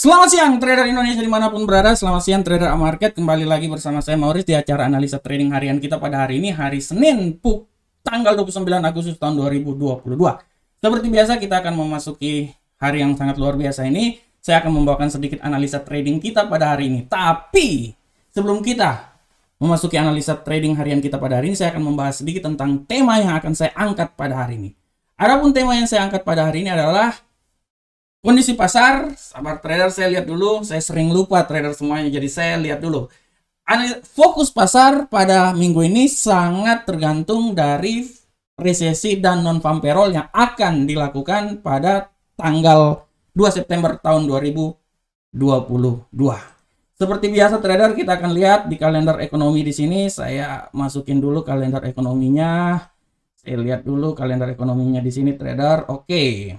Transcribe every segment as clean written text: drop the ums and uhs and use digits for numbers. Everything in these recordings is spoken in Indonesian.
Selamat siang trader Indonesia dimanapun berada. Selamat siang trader market. Kembali lagi bersama saya Maurice di acara analisa trading harian kita pada hari ini, hari Senin tanggal 29 Agustus tahun 2022. Seperti biasa kita akan memasuki hari yang sangat luar biasa ini. Saya akan membawakan sedikit analisa trading kita pada hari ini. Tapi sebelum kita memasuki analisa trading harian kita pada hari ini, saya akan membahas sedikit tentang tema yang akan saya angkat pada hari ini. Adapun tema yang saya angkat pada hari ini adalah kondisi pasar. Sabar trader, saya lihat dulu. Saya sering lupa trader semuanya, jadi saya lihat dulu. Fokus pasar pada minggu ini sangat tergantung dari resesi dan non-farm payroll yang akan dilakukan pada tanggal 2 September tahun 2022. Seperti biasa trader, kita akan lihat di kalender ekonomi di sini. Saya masukin dulu kalender ekonominya. Saya lihat dulu kalender ekonominya di sini trader. Oke.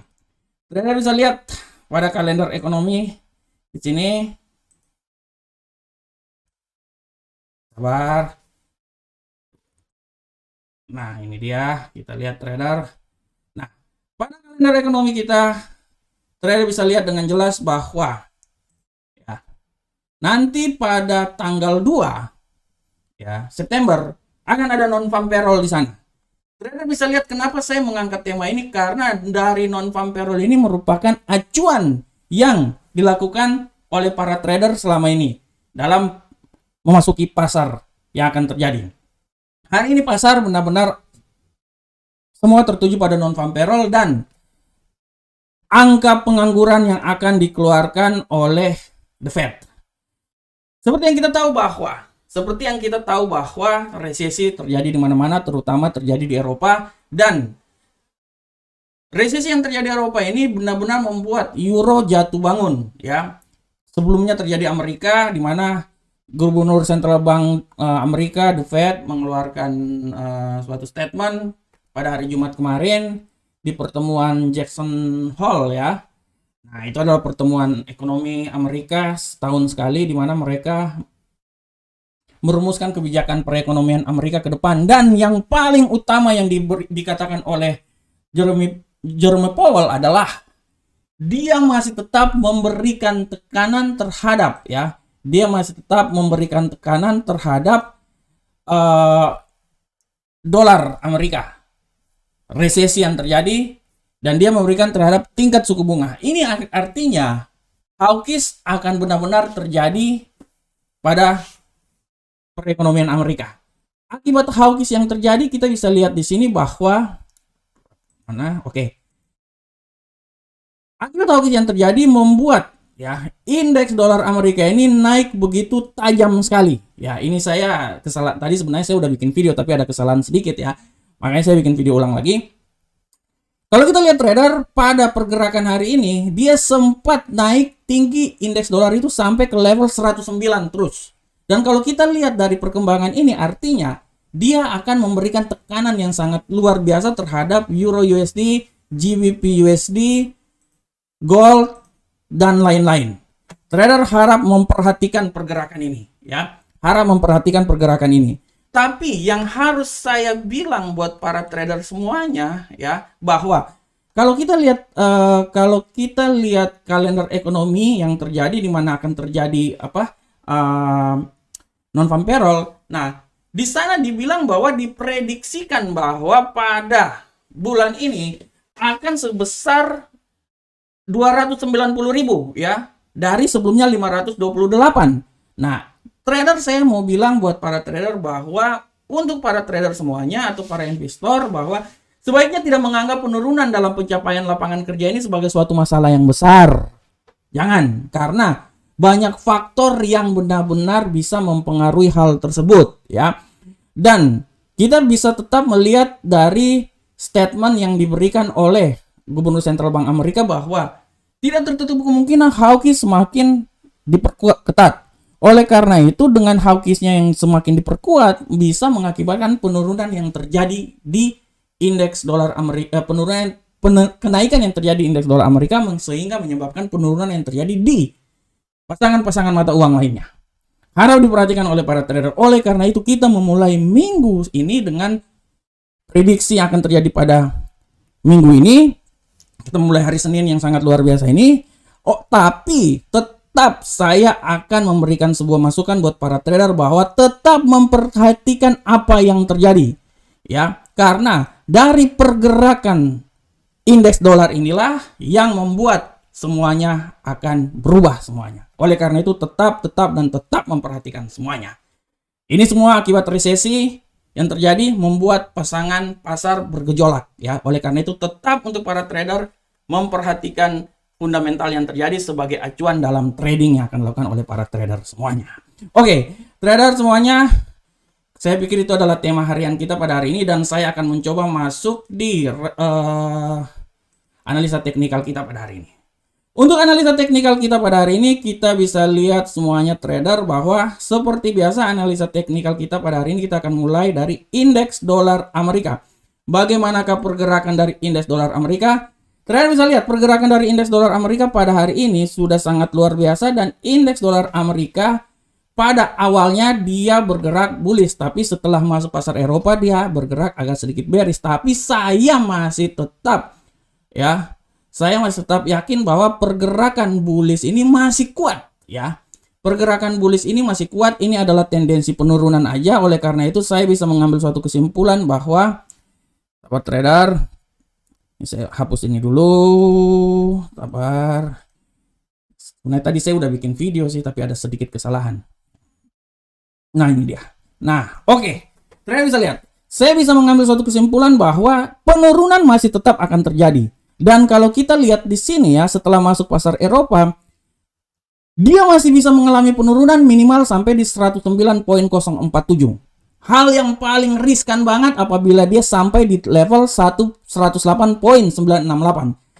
Trader bisa lihat pada kalender ekonomi di sini. Sabar. Nah, ini dia. Kita lihat trader. Nah, pada kalender ekonomi kita, trader bisa lihat dengan jelas bahwa ya, nanti pada tanggal 2 ya, September akan ada non-farm payroll di sana. Trader bisa lihat kenapa saya mengangkat tema ini, karena dari non-farm payroll ini merupakan acuan yang dilakukan oleh para trader selama ini dalam memasuki pasar yang akan terjadi. Hari ini pasar benar-benar semua tertuju pada non-farm payroll dan angka pengangguran yang akan dikeluarkan oleh The Fed. Seperti yang kita tahu bahwa resesi terjadi di mana-mana, terutama terjadi di Eropa, dan resesi yang terjadi di Eropa ini benar-benar membuat euro jatuh bangun ya. Sebelumnya terjadi Amerika, di mana Gubernur Central Bank Amerika, The Fed, mengeluarkan suatu statement pada hari Jumat kemarin di pertemuan Jackson Hole ya. Nah, itu adalah pertemuan ekonomi Amerika setahun sekali, di mana mereka merumuskan kebijakan perekonomian Amerika ke depan. Dan yang paling utama yang dikatakan oleh Jerome Powell adalah dia masih tetap memberikan tekanan terhadap ya, dia masih tetap memberikan tekanan terhadap dolar Amerika, resesi yang terjadi, dan dia memberikan terhadap tingkat suku bunga. Ini artinya hawkish akan benar-benar terjadi pada perekonomian Amerika. Akibat hawkish yang terjadi, kita bisa lihat di sini bahwa akibat hawkish yang terjadi membuat ya indeks dolar Amerika ini naik begitu tajam sekali. Ya, ini saya kesalahan tadi, sebenarnya saya udah bikin video tapi ada kesalahan sedikit ya. Makanya saya bikin video ulang lagi. Kalau kita lihat trader, pada pergerakan hari ini dia sempat naik tinggi indeks dolar itu sampai ke level 109 terus. Dan kalau kita lihat dari perkembangan ini, artinya dia akan memberikan tekanan yang sangat luar biasa terhadap Euro USD, GBP USD, Gold, dan lain-lain. Trader harap memperhatikan pergerakan ini, ya. Harap memperhatikan pergerakan ini. Tapi yang harus saya bilang buat para trader semuanya, ya, bahwa kalau kita lihat kalender ekonomi yang terjadi, di mana akan terjadi non-farm payroll. Nah, di sana dibilang bahwa diprediksikan bahwa pada bulan ini akan sebesar 290.000 ya, dari sebelumnya 528. Nah, trader, saya mau bilang buat para trader bahwa untuk para trader semuanya atau para investor, bahwa sebaiknya tidak menganggap penurunan dalam pencapaian lapangan kerja ini sebagai suatu masalah yang besar. Jangan, karena banyak faktor yang benar-benar bisa mempengaruhi hal tersebut ya. Dan kita bisa tetap melihat dari statement yang diberikan oleh Gubernur Central Bank Amerika bahwa tidak tertutup kemungkinan hawkish semakin diperkuat ketat. Oleh karena itu, dengan hawkishnya yang semakin diperkuat bisa mengakibatkan penurunan yang terjadi di indeks dolar Amerika, kenaikan yang terjadi di indeks dolar Amerika, sehingga menyebabkan penurunan yang terjadi di pasangan-pasangan mata uang lainnya. Harap diperhatikan oleh para trader. Oleh karena itu, kita memulai minggu ini dengan prediksi yang akan terjadi pada minggu ini. Kita mulai hari Senin yang sangat luar biasa ini. Tapi tetap saya akan memberikan sebuah masukan buat para trader bahwa tetap memperhatikan apa yang terjadi. Ya, karena dari pergerakan indeks dolar inilah yang membuat semuanya akan berubah semuanya. Oleh karena itu tetap memperhatikan semuanya. Ini semua akibat resesi yang terjadi membuat pasangan pasar bergejolak ya. Oleh karena itu tetap untuk para trader memperhatikan fundamental yang terjadi sebagai acuan dalam trading yang akan dilakukan oleh para trader semuanya. Oke, trader semuanya, saya pikir itu adalah tema harian kita pada hari ini dan saya akan mencoba masuk di analisa teknikal kita pada hari ini. Untuk analisa teknikal kita pada hari ini, kita bisa lihat semuanya trader bahwa seperti biasa analisa teknikal kita pada hari ini kita akan mulai dari indeks dolar Amerika. Bagaimanakah pergerakan dari indeks dolar Amerika? Trader bisa lihat pergerakan dari indeks dolar Amerika pada hari ini sudah sangat luar biasa dan indeks dolar Amerika pada awalnya dia bergerak bullish, tapi setelah masuk pasar Eropa dia bergerak agak sedikit bearish. Tapi saya masih tetap yakin bahwa pergerakan bullish ini masih kuat ya. Pergerakan bullish ini masih kuat. Ini adalah tendensi penurunan aja. Oleh karena itu saya bisa mengambil suatu kesimpulan bahwa sahabat trader, ini saya hapus ini dulu. Sabar. Sebenarnya tadi saya udah bikin video sih, tapi ada sedikit kesalahan. Nah, ini dia. Nah, oke. Trader bisa lihat. Saya bisa mengambil suatu kesimpulan bahwa penurunan masih tetap akan terjadi. Dan kalau kita lihat di sini ya, setelah masuk pasar Eropa, dia masih bisa mengalami penurunan minimal sampai di 109.047. Hal yang paling riskan banget apabila dia sampai di level 108.968.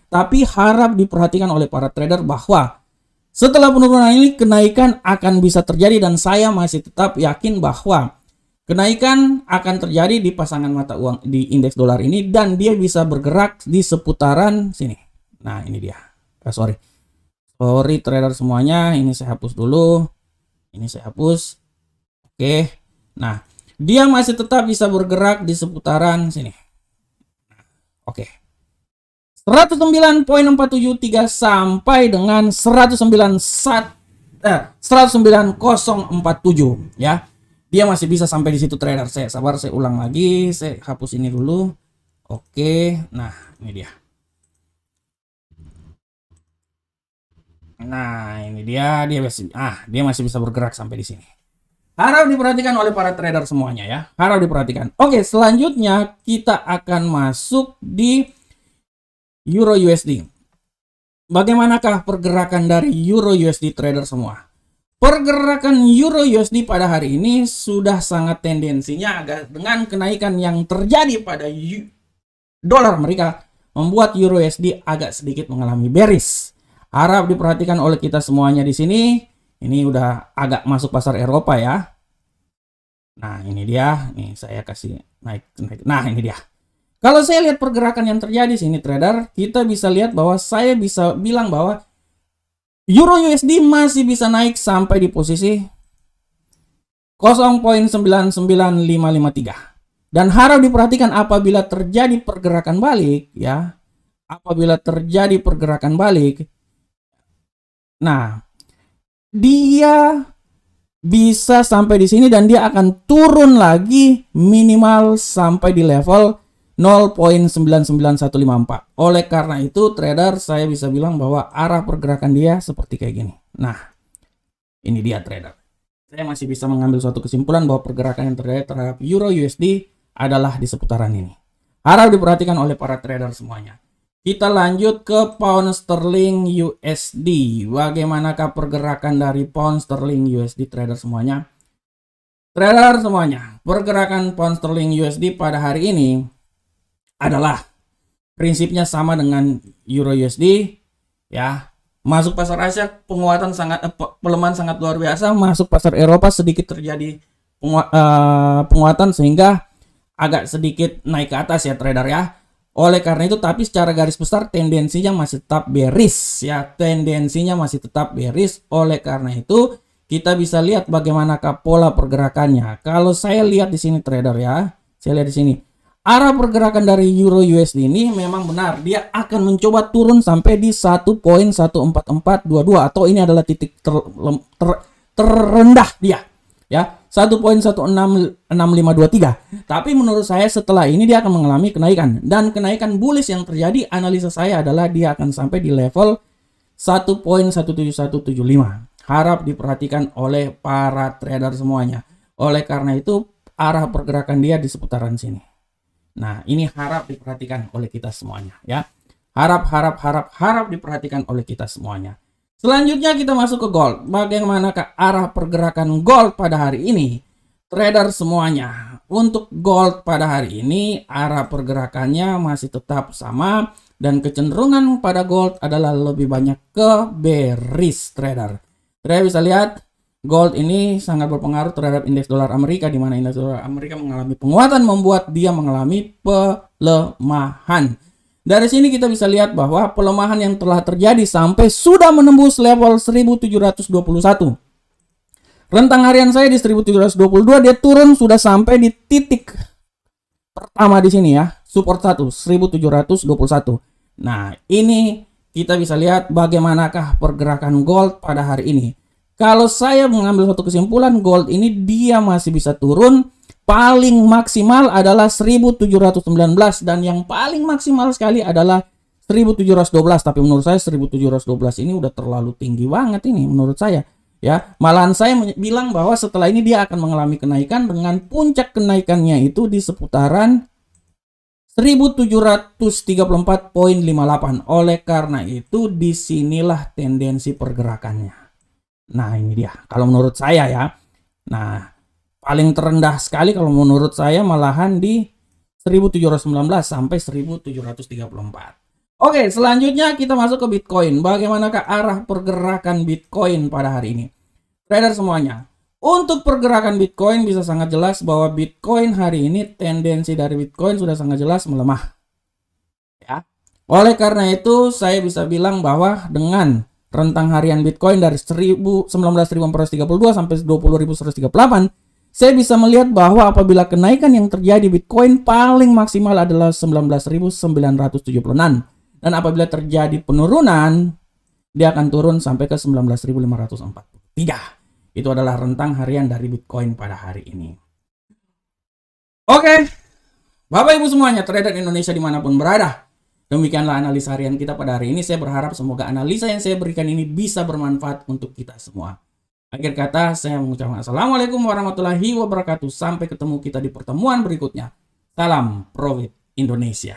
Tapi harap diperhatikan oleh para trader bahwa setelah penurunan ini kenaikan akan bisa terjadi dan saya masih tetap yakin bahwa kenaikan akan terjadi di pasangan mata uang di indeks dolar ini dan dia bisa bergerak di seputaran sini. Nah, ini dia. Sorry trader semuanya, ini saya hapus dulu. Ini saya hapus. Oke. Nah, dia masih tetap bisa bergerak di seputaran sini. Oke. 109.473 sampai dengan 109.047 ya. Dia masih bisa sampai di situ trader. Saya ulang lagi, saya hapus ini dulu. Oke. Nah, ini dia. Nah, ini dia dia masih bisa bergerak sampai di sini. Harap diperhatikan oleh para trader semuanya ya. Harap diperhatikan. Oke, selanjutnya kita akan masuk di Euro USD. Bagaimanakah pergerakan dari Euro USD trader semua? Pergerakan Euro USD pada hari ini sudah sangat tendensinya agak dengan kenaikan yang terjadi pada dolar Amerika membuat Euro USD agak sedikit mengalami bearish. Harap diperhatikan oleh kita semuanya di sini. Ini udah agak masuk pasar Eropa ya. Nah, ini dia. Nih saya kasih naik. Nah, ini dia. Kalau saya lihat pergerakan yang terjadi sini trader, kita bisa lihat bahwa saya bisa bilang bahwa Euro USD masih bisa naik sampai di posisi 0.99553. Dan harap diperhatikan apabila terjadi pergerakan balik ya. Apabila terjadi pergerakan balik. Nah, dia bisa sampai di sini dan dia akan turun lagi minimal sampai di level 0.99154. Oleh karena itu trader saya bisa bilang bahwa arah pergerakan dia seperti kayak gini. Nah, ini dia trader. Saya masih bisa mengambil suatu kesimpulan bahwa pergerakan yang terjadi terhadap Euro USD adalah di seputaran ini. Harap diperhatikan oleh para trader semuanya. Kita lanjut ke pound sterling USD. Bagaimanakah pergerakan dari pound sterling USD trader semuanya? Trader semuanya, pergerakan pound sterling USD pada hari ini adalah prinsipnya sama dengan Euro USD ya. Masuk pasar Asia penguatan pelemahan sangat luar biasa, masuk pasar Eropa sedikit terjadi penguatan sehingga agak sedikit naik ke atas ya trader ya. Oleh karena itu, tapi secara garis besar tendensinya masih tetap bearish ya, tendensinya masih tetap bearish. Oleh karena itu, kita bisa lihat bagaimanakah pola pergerakannya. Kalau saya lihat di sini trader ya, saya lihat di sini arah pergerakan dari Euro USD ini memang benar, dia akan mencoba turun sampai di 1.14422 atau ini adalah titik terendah dia, ya, 1.166523. Tapi menurut saya setelah ini dia akan mengalami kenaikan, dan kenaikan bullish yang terjadi, analisa saya adalah dia akan sampai di level 1.17175. Harap diperhatikan oleh para trader semuanya. Oleh karena itu arah pergerakan dia di seputaran sini. Nah, ini harap diperhatikan oleh kita semuanya, ya. Harap diperhatikan oleh kita semuanya. Selanjutnya kita masuk ke gold. Bagaimanakah arah pergerakan gold pada hari ini? Trader semuanya, untuk gold pada hari ini arah pergerakannya masih tetap sama, dan kecenderungan pada gold adalah lebih banyak ke bearish, trader. Trader bisa lihat gold ini sangat berpengaruh terhadap indeks dolar Amerika, di mana indeks dolar Amerika mengalami penguatan membuat dia mengalami pelemahan. Dari sini kita bisa lihat bahwa pelemahan yang telah terjadi sampai sudah menembus level 1721. Rentang harian saya di 1722, dia turun sudah sampai di titik pertama di sini, ya, support 1 1721. Nah, ini kita bisa lihat bagaimanakah pergerakan gold pada hari ini. Kalau saya mengambil satu kesimpulan, gold ini dia masih bisa turun. Paling maksimal adalah 1719, dan yang paling maksimal sekali adalah 1712. Tapi menurut saya 1712 ini udah terlalu tinggi banget ini menurut saya, ya. Malahan saya bilang bahwa setelah ini dia akan mengalami kenaikan, dengan puncak kenaikannya itu di seputaran 1734.58. Oleh karena itu disinilah tendensi pergerakannya. Nah, ini dia kalau menurut saya, ya. Nah, paling terendah sekali kalau menurut saya malahan di 1719 sampai 1734. Oke, selanjutnya kita masuk ke Bitcoin. Bagaimanakah arah pergerakan Bitcoin pada hari ini? Trader semuanya, untuk pergerakan Bitcoin bisa sangat jelas bahwa Bitcoin hari ini, tendensi dari Bitcoin sudah sangat jelas melemah, ya. Oleh karena itu saya bisa bilang bahwa dengan rentang harian Bitcoin dari 19.432 sampai 20.138, saya bisa melihat bahwa apabila kenaikan yang terjadi Bitcoin paling maksimal adalah 19.976, dan apabila terjadi penurunan dia akan turun sampai ke 19.543. Itu adalah rentang harian dari Bitcoin pada hari ini. Oke, Bapak Ibu semuanya, trader Indonesia dimanapun berada, demikianlah analisa harian kita pada hari ini. Saya berharap semoga analisa yang saya berikan ini bisa bermanfaat untuk kita semua. Akhir kata, saya mengucapkan Assalamualaikum warahmatullahi wabarakatuh. Sampai ketemu kita di pertemuan berikutnya. Salam Profit Indonesia.